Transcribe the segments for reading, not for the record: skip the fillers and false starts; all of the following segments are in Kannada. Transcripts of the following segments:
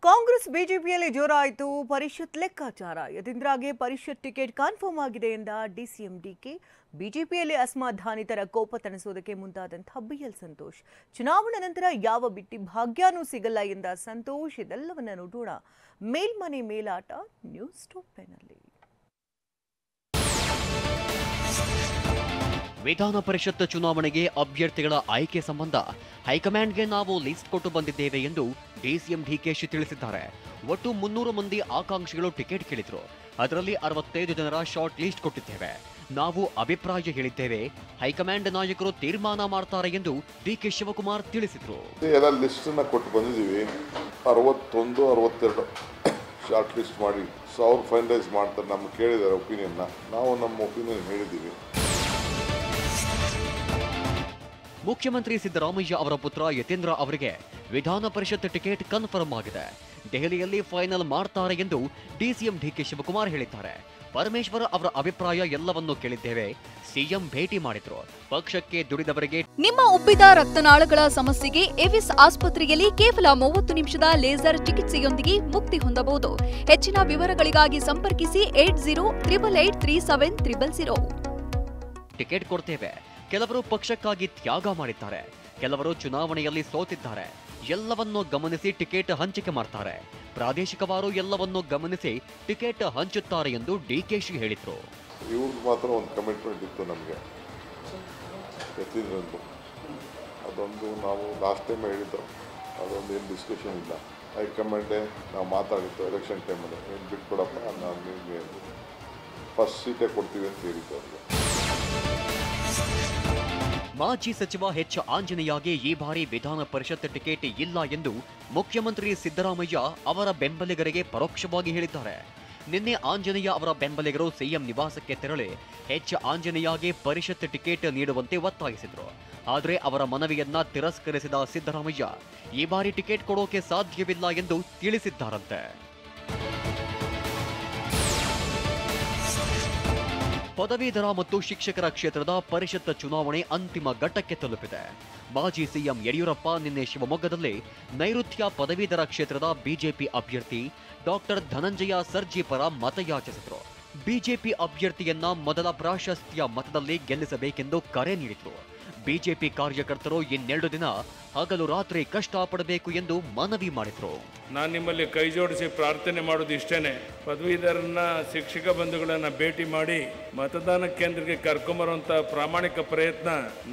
ಕಾಂಗ್ರೆಸ್ ಬಿಜೆಪಿಯಲ್ಲಿ ಜೋರಾಯಿತು ಪರಿಷತ್ ಲೆಕ್ಕಾಚಾರ. ಯತೀಂದ್ರಗೆ ಪರಿಷತ್ ಟಿಕೆಟ್ ಕನ್ಫರ್ಮ್ ಆಗಿದೆ ಎಂದ ಡಿಸಿಎಂ ಡಿಕೆ. ಬಿಜೆಪಿಯಲ್ಲಿ ಅಸಮಾಧಾನಿತರ ಕೋಪ ತಣಿಸೋದಕ್ಕೆ ಮುಂದಾದಂತಹ ಬಿಎಲ್ ಸಂತೋಷ್. ಚುನಾವಣೆ ನಂತರ ಯಾವ ಬಿಟ್ಟಿ ಭಾಗ್ಯನೂ ಸಿಗಲ್ಲ ಎಂದ ಸಂತೋಷ್. ಇದೆಲ್ಲವನ್ನ ನೋಡೋಣ ಮೇಲ್ಮನೆ ಮೇಲಾಟ ನ್ಯೂಸ್ ಟಾಪ್ನಲ್ಲಿ. ವಿಧಾನ ಪರಿಷತ್ ಚುನಾವಣೆಗೆ ಅಭ್ಯರ್ಥಿಗಳ ಆಯ್ಕೆ ಸಂಬಂಧ ಹೈಕಮಾಂಡ್ಗೆ ನಾವು ಲಿಸ್ಟ್ ಕೊಟ್ಟು ಬಂದಿದ್ದೇವೆ ಎಂದು ಡಿಸಿಎಂ ಡಿಕೆಶಿ ತಿಳಿಸಿದ್ದಾರೆ. ಒಟ್ಟು 300 ಮಂದಿ ಆಕಾಂಕ್ಷಿಗಳು ಟಿಕೆಟ್ ಕೇಳಿದ್ರು. ಅದರಲ್ಲಿ 65 ಜನರ ಶಾರ್ಟ್ ಲಿಸ್ಟ್ ಕೊಟ್ಟಿದ್ದೇವೆ. ನಾವು ಅಭಿಪ್ರಾಯ ಹೇಳಿದ್ದೇವೆ. ಹೈಕಮಾಂಡ್ ನಾಯಕರು ತೀರ್ಮಾನ ಮಾಡ್ತಾರೆ ಎಂದು ಡಿಕೆ ಶಿವಕುಮಾರ್ ತಿಳಿಸಿದರು. ಎಲ್ಲ ಲಿಸ್ಟ್ ಅನ್ನ ಕೊಟ್ಟು ಬಂದಿದ್ದೀವಿ. 61, 62 ಶಾರ್ಟ್ ಲಿಸ್ಟ್ ಮಾಡಿ ಅವ್ರು ಫೈನಲೈಸ್ ಮಾಡ್ತಾರೆ. ನಮ್ಗೆ ಕೇಳಿದ್ದಾರೆ ಒಪಿನಿಯನ್ನ, ನಾವು ನಮ್ಮ ಒಪಿನಿಯನ್ ಹೇಳಿದ್ದೀವಿ. ಮುಖ್ಯಮಂತ್ರಿ ಸಿದ್ದರಾಮಯ್ಯ ಅವರ ಪುತ್ರ ಯತೀಂದ್ರ ಅವರಿಗೆ ವಿಧಾನ ಪರಿಷತ್ ಟಿಕೆಟ್ ಕನ್ಫರ್ಮ್ ಆಗಿದೆ. ದೆಹಲಿಯಲ್ಲಿ ಫೈನಲ್ ಮಾಡ್ತಾರೆ ಎಂದು ಡಿಸಿಎಂ ಡಿಕೆ ಶಿವಕುಮಾರ್ ಹೇಳಿದ್ದಾರೆ. ಪರಮೇಶ್ವರ್ ಅವರ ಅಭಿಪ್ರಾಯ ಎಲ್ಲವನ್ನೂ ಕೇಳಿದ್ದೇವೆ. ಸಿಎಂ ಭೇಟಿ ಮಾಡಿದ್ರು. ಪಕ್ಷಕ್ಕೆ ದುಡಿದವರಿಗೆ ನಿಮ್ಮ ಉಬ್ಬಿದ ರಕ್ತನಾಳಗಳ ಸಮಸ್ಯೆಗೆ ಎವಿಸ್ ಆಸ್ಪತ್ರೆಯಲ್ಲಿ ಕೇವಲ 30 ನಿಮಿಷದ ಲೇಸರ್ ಚಿಕಿತ್ಸೆಯೊಂದಿಗೆ ಮುಕ್ತಿ ಹೊಂದಬಹುದು. ಹೆಚ್ಚಿನ ವಿವರಗಳಿಗಾಗಿ ಸಂಪರ್ಕಿಸಿ 8088837300. ಟಿಕೆಟ್ ಕೊಡ್ತೇವೆ. ಕೆಲವರು ಪಕ್ಷಕ್ಕಾಗಿ ತ್ಯಾಗ ಮಾಡಿದ್ದಾರೆ, ಕೆಲವರು ಚುನಾವಣೆಯಲ್ಲಿ ಸೋತಿದ್ದಾರೆ. ಎಲ್ಲವನ್ನೂ ಗಮನಿಸಿ ಟಿಕೆಟ್ ಹಂಚಿಕೆ ಮಾಡ್ತಾರೆ. ಪ್ರಾದೇಶಿಕವಾರು ಎಲ್ಲವನ್ನೂ ಗಮನಿಸಿ ಟಿಕೆಟ್ ಹಂಚುತ್ತಾರೆ ಎಂದು ಡಿಕೆಶಿ ಹೇಳಿದ್ರು. ಇವ್ರಿಗೆ ಮಾತ್ರ ಒಂದು ಕಮಿಟ್ಮೆಂಟ್ ಇತ್ತು ನಮಗೆ, ಯತೀಂದ್ರಂದು. ಅದೊಂದು ನಾವು ಲಾಸ್ಟ್ ಟೈಮ್ ಹೇಳಿದ್ದು, ಅದೊಂದು ಏನು ಡಿಸ್ಕಷನ್ ಇಲ್ಲ. ಹೈಕಮಾಂಡೇ ನಾವು ಮಾತಾಡಿದ್ದು ಎಲೆಕ್ಷನ್ ಟೈಮಲ್ಲಿ, ಏನು ಬಿಟ್ಕೊಡಪ್ಪ, ನಾನು ನಿಮಗೆ ಫಸ್ಟ್ ಸೀಟೇ ಕೊಡ್ತೀವಿ ಅಂತ ಹೇಳಿದ್ದು ಅವ್ರಿಗೆ. ಮಾಜಿ ಸಚಿವ ಎಚ್ ಆಂಜನೇಯಗೆ ಈ ಬಾರಿ ವಿಧಾನ ಪರಿಷತ್ ಟಿಕೆಟ್ ಇಲ್ಲ ಎಂದು ಮುಖ್ಯಮಂತ್ರಿ ಸಿದ್ದರಾಮಯ್ಯ ಅವರ ಬೆಂಬಲಿಗರಿಗೆ ಪರೋಕ್ಷವಾಗಿ ಹೇಳಿದ್ದಾರೆ. ನಿನ್ನೆ ಆಂಜನೇಯ ಅವರ ಬೆಂಬಲಿಗರು ಸಿಎಂ ನಿವಾಸಕ್ಕೆ ತೆರಳಿ ಎಚ್ ಆಂಜನೇಯಗೆ ಪರಿಷತ್ ಟಿಕೆಟ್ ನೀಡುವಂತೆ ಒತ್ತಾಯಿಸಿದರು. ಆದರೆ ಅವರ ಮನವಿಯನ್ನ ತಿರಸ್ಕರಿಸಿದ ಸಿದ್ದರಾಮಯ್ಯ ಈ ಬಾರಿ ಟಿಕೆಟ್ ಕೊಡೋಕೆ ಸಾಧ್ಯವಿಲ್ಲ ಎಂದು ತಿಳಿಸಿದ್ದಾರಂತೆ. ಪದವೀಧರ ಮತ್ತು ಶಿಕ್ಷಕರ ಕ್ಷೇತ್ರದ ಪರಿಷತ್ ಚುನಾವಣೆ ಅಂತಿಮ ಘಟ್ಟಕ್ಕೆ ತಲುಪಿದೆ. ಮಾಜಿ ಸಿಎಂ ಯಡಿಯೂರಪ್ಪ ನಿನ್ನೆ ಶಿವಮೊಗ್ಗದಲ್ಲಿ ನೈಋತ್ಯ ಪದವೀಧರ ಕ್ಷೇತ್ರದ ಬಿಜೆಪಿ ಅಭ್ಯರ್ಥಿ ಡಾಕ್ಟರ್ ಧನಂಜಯ ಸರ್ಜಿ ಪರ ಮತಯಾಚಿಸಿದರು. ಬಿಜೆಪಿ ಅಭ್ಯರ್ಥಿಯನ್ನ ಮೊದಲ ಪ್ರಾಶಸ್ತ್ಯ ಮತದಲ್ಲಿ ಗೆಲ್ಲಿಸಬೇಕೆಂದು ಕರೆ ನೀಡಿದರು. ಬಿಜೆಪಿ ಕಾರ್ಯಕರ್ತರು ಇನ್ನೆರಡು ದಿನ ಹಗಲು ರಾತ್ರಿ ಕಷ್ಟಪಡಬೇಕು ಎಂದು ಮನವಿ ಮಾಡಿದರು. ನಾನು ನಿಮ್ಮಲ್ಲಿ ಕೈ ಜೋಡಿಸಿ ಪ್ರಾರ್ಥನೆ ಮಾಡೋದು ಇಷ್ಟೇನೆ, ಪದವೀಧರನ್ನ ಶಿಕ್ಷಕ ಬಂಧುಗಳನ್ನ ಭೇಟಿ ಮಾಡಿ ಮತದಾನ ಕೇಂದ್ರಕ್ಕೆ ಕರ್ಕೊಂಬರುವಂತ ಪ್ರಾಮಾಣಿಕ ಪ್ರಯತ್ನ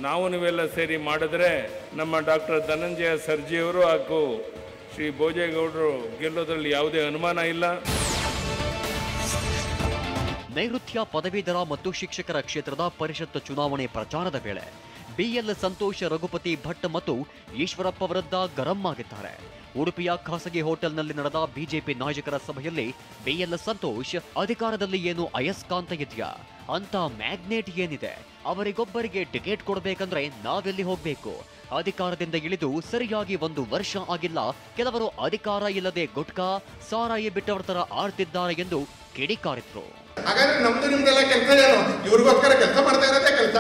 ನಾವು ನೀವೆಲ್ಲ ಸೇರಿ ಮಾಡಿದ್ರೆ ನಮ್ಮ ಡಾಕ್ಟರ್ ಧನಂಜಯ ಸರ್ಜಿಯವರು ಹಾಗೂ ಶ್ರೀ ಭೋಜೇಗೌಡರು ಗೆಲ್ಲೋದ್ರಲ್ಲಿ ಯಾವುದೇ ಅನುಮಾನ ಇಲ್ಲ. ನೈಋತ್ಯ ಪದವೀಧರ ಮತ್ತು ಶಿಕ್ಷಕರ ಕ್ಷೇತ್ರದ ಪರಿಷತ್ ಚುನಾವಣೆ ಪ್ರಚಾರದ ವೇಳೆ ಬಿಎಲ್ ಸಂತೋಷ್, ರಘುಪತಿ ಭಟ್ ಮತ್ತು ಈಶ್ವರಪ್ಪ ವಿರುದ್ಧ ಗರಂ ಆಗಿದ್ದಾರೆ. ಉಡುಪಿಯ ಖಾಸಗಿ ಹೋಟೆಲ್ನಲ್ಲಿ ನಡೆದ ಬಿಜೆಪಿ ನಾಯಕರ ಸಭೆಯಲ್ಲಿ ಬಿಎಲ್ ಸಂತೋಷ್, ಅಧಿಕಾರದಲ್ಲಿ ಏನು ಅಯಸ್ಕಾಂತ ಇದೆಯಾ, ಅಂತ ಮ್ಯಾಗ್ನೆಟ್ ಏನಿದೆ, ಅವರಿಗೊಬ್ಬರಿಗೆ ಟಿಕೆಟ್ ಕೊಡಬೇಕಂದ್ರೆ ನಾವೆಲ್ಲಿ ಹೋಗ್ಬೇಕು, ಅಧಿಕಾರದಿಂದ ಇಳಿದು ಸರಿಯಾಗಿ 1 ವರ್ಷ ಆಗಿಲ್ಲ, ಕೆಲವರು ಅಧಿಕಾರ ಇಲ್ಲದೆ ಗುಟ್ಕಾ ಸಾರಾಯಿ ಬಿಟ್ಟವರ ತರ ಆಡ್ತಿದ್ದಾರೆ ಎಂದು ಕಿಡಿಕಾರಿದ್ರು. ಹಾಗಾದ್ರೆ ನಮ್ದು ನಿಮ್ದೆಲ್ಲ ಕೆಲಸ ಏನು, ಇವ್ರಿಗೋಸ್ಕರ ಕೆಲಸ ಮಾಡ್ತಾ ಇರೋದೇ ಕೆಲಸ.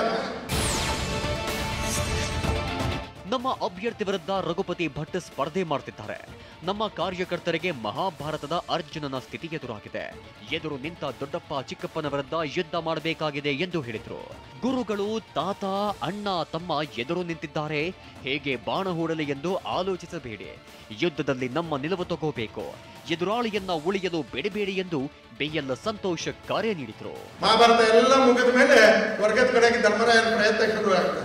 ನಮ್ಮ ಅಭ್ಯರ್ಥಿ ವಿರುದ್ಧ ರಘುಪತಿ ಭಟ್ ಸ್ಪರ್ಧೆ ಮಾಡ್ತಿದ್ದಾರೆ. ನಮ್ಮ ಕಾರ್ಯಕರ್ತರಿಗೆ ಮಹಾಭಾರತದ ಅರ್ಜುನನ ಸ್ಥಿತಿ ಎದುರಾಗಿದೆ. ಎದುರು ನಿಂತ ದೊಡ್ಡಪ್ಪ ಚಿಕ್ಕಪ್ಪನ ವಿರುದ್ಧ ಯುದ್ಧ ಮಾಡಬೇಕಾಗಿದೆ ಎಂದು ಹೇಳಿದ್ರು. ಗುರುಗಳು, ತಾತ, ಅಣ್ಣ, ತಮ್ಮ ಎದುರು ನಿಂತಿದ್ದಾರೆ, ಹೇಗೆ ಬಾಣ ಹೂಡಲಿ ಎಂದು ಆಲೋಚಿಸಬೇಡಿ. ಯುದ್ಧದಲ್ಲಿ ನಮ್ಮ ನಿಲುವು ತಗೋಬೇಕು, ಎದುರಾಳಿಯನ್ನ ಉಳಿಯಲು ಬಿಡಬೇಡಿ ಎಂದು ಬಿಎಲ್ ಸಂತೋಷ್ ಕರೆ ನೀಡಿದ್ರು. ಮಹಾಭಾರತ ಎಲ್ಲ ಮುಗಿದ ಮೇಲೆ ವರ್ಗದ ಕಡೆಗೆ ಧರ್ಮರಾಯನ ಪ್ರಯತ್ನ ಶುರು ಆಗ್ತದೆ.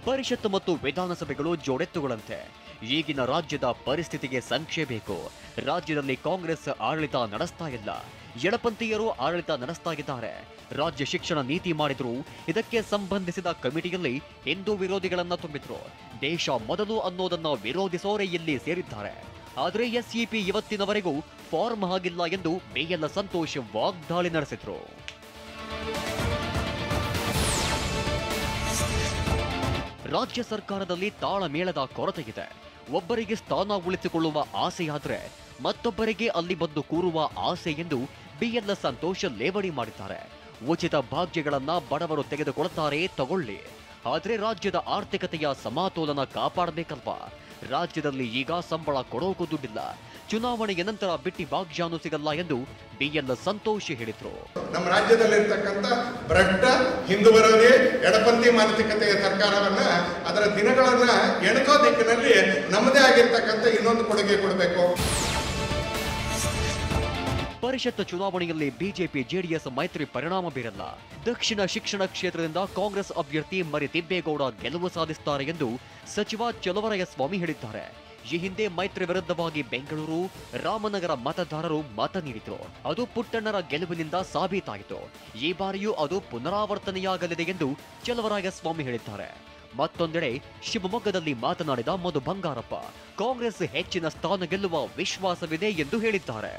ಪರಿಷತ್ ಮತ್ತು ವಿಧಾನಸಭೆಗಳು ಜೋಡೆತ್ತುಗಳಂತೆ. ಈಗಿನ ರಾಜ್ಯದ ಪರಿಸ್ಥಿತಿಗೆ ಸಂಕ್ಷೇಪ ಬೇಕು. ರಾಜ್ಯದಲ್ಲಿ ಕಾಂಗ್ರೆಸ್ ಆಡಳಿತ ನಡೆಸ್ತಾ ಇಲ್ಲ, ಎಡಪಂಥೀಯರು ಆಡಳಿತ ನಡೆಸ್ತಾ ಇದ್ದಾರೆ. ರಾಜ್ಯ ಶಿಕ್ಷಣ ನೀತಿ ಮಾಡಿದ್ರು. ಇದಕ್ಕೆ ಸಂಬಂಧಿಸಿದ ಕಮಿಟಿಯಲ್ಲಿ ಹಿಂದೂ ವಿರೋಧಿಗಳನ್ನ ತುಂಬಿದ್ರು. ದೇಶ ಮೊದಲು ಅನ್ನೋದನ್ನ ವಿರೋಧಿಸೋರೇ ಇಲ್ಲಿ ಸೇರಿದ್ದಾರೆ. ಆದರೆ ಎಸ್ಇಪಿ ಇವತ್ತಿನವರೆಗೂ ಫಾರ್ಮ್ ಆಗಿಲ್ಲ ಎಂದು ಬಿಎಲ್ ಸಂತೋಷ್ ವಾಗ್ದಾಳಿ ನಡೆಸಿದ್ರು. ರಾಜ್ಯ ಸರ್ಕಾರದಲ್ಲಿ ತಾಳಮೇಳದ ಕೊರತೆ ಇದೆ. ಒಬ್ಬರಿಗೆ ಸ್ಥಾನ ಉಳಿಸಿಕೊಳ್ಳುವ ಆಸೆಯಾದ್ರೆ ಮತ್ತೊಬ್ಬರಿಗೆ ಅಲ್ಲಿ ಬಂದು ಕೂರುವ ಆಸೆ ಎಂದು ಬಿಎಲ್ ಸಂತೋಷ್ ಲೇವಡಿ ಮಾಡಿದ್ದಾರೆ. ಉಚಿತ ಭಾಗ್ಯಗಳನ್ನ ಬಡವರು ತೆಗೆದುಕೊಳ್ಳುತ್ತಾರೆ, ತಗೊಳ್ಳಿ. ಆದರೆ ರಾಜ್ಯದ ಆರ್ಥಿಕತೆಯ ಸಮತೋಲನ ಕಾಪಾಡಬೇಕಲ್ವಾ? ರಾಜ್ಯದಲ್ಲಿ ಈಗ ಸಂಬಳ ಕೊಡೋಕು ದುಡ್ಡಿಲ್ಲ. ಚುನಾವಣೆಯ ನಂತರ ಬಿಟ್ಟಿ ಭಾಗ್ಯಾನು ಸಿಗಲ್ಲ ಎಂದು BL ಸಂತೋಷ್ ಹೇಳಿದ್ರು. ನಮ್ಮ ರಾಜ್ಯದಲ್ಲಿರ್ತಕ್ಕಂಥ ಭ್ರಷ್ಟ ಹಿಂದೂ ವಿರೋಧಿ ಎಡಪಂಥಿ ಮಾನಸಿಕತೆಯ ಸರ್ಕಾರವನ್ನ ಅದರ ದಿನಗಳನ್ನ ಎಣಕೋ ದಿಕ್ಕಿನಲ್ಲಿ ನಮ್ಮದೇ ಆಗಿರ್ತಕ್ಕಂಥ ಇನ್ನೊಂದು ಕೊಡುಗೆ ಕೊಡಬೇಕು. ಪರಿಷತ್ ಚುನಾವಣೆಯಲ್ಲಿ ಬಿಜೆಪಿ ಜೆಡಿಎಸ್ ಮೈತ್ರಿ ಪರಿಣಾಮ ಬೀರಲ್ಲ. ದಕ್ಷಿಣ ಶಿಕ್ಷಣ ಕ್ಷೇತ್ರದಿಂದ ಕಾಂಗ್ರೆಸ್ ಅಭ್ಯರ್ಥಿ ಮರಿ ತಿಬ್ಬೇಗೌಡ ಗೆಲುವು ಸಾಧಿಸುತ್ತಾರೆ ಎಂದು ಸಚಿವ ಚಲುವರಾಯಸ್ವಾಮಿ ಹೇಳಿದ್ದಾರೆ. ಈ ಹಿಂದೆ ಮೈತ್ರಿ ವಿರುದ್ಧವಾಗಿ ಬೆಂಗಳೂರು, ರಾಮನಗರ ಮತದಾರರು ಮತ ನೀಡಿದ್ರು. ಅದು ಪುಟ್ಟಣ್ಣರ ಗೆಲುವಿನಿಂದ ಸಾಬೀತಾಯಿತು. ಈ ಬಾರಿಯೂ ಅದು ಪುನರಾವರ್ತನೆಯಾಗಲಿದೆ ಎಂದು ಚಲುವರಾಯಸ್ವಾಮಿ ಹೇಳಿದ್ದಾರೆ. ಮತ್ತೊಂದೆಡೆ ಶಿವಮೊಗ್ಗದಲ್ಲಿ ಮಾತನಾಡಿದ ಮಧು ಬಂಗಾರಪ್ಪ, ಕಾಂಗ್ರೆಸ್ ಹೆಚ್ಚಿನ ಸ್ಥಾನ ಗೆಲ್ಲುವ ವಿಶ್ವಾಸವಿದೆ ಎಂದು ಹೇಳಿದ್ದಾರೆ.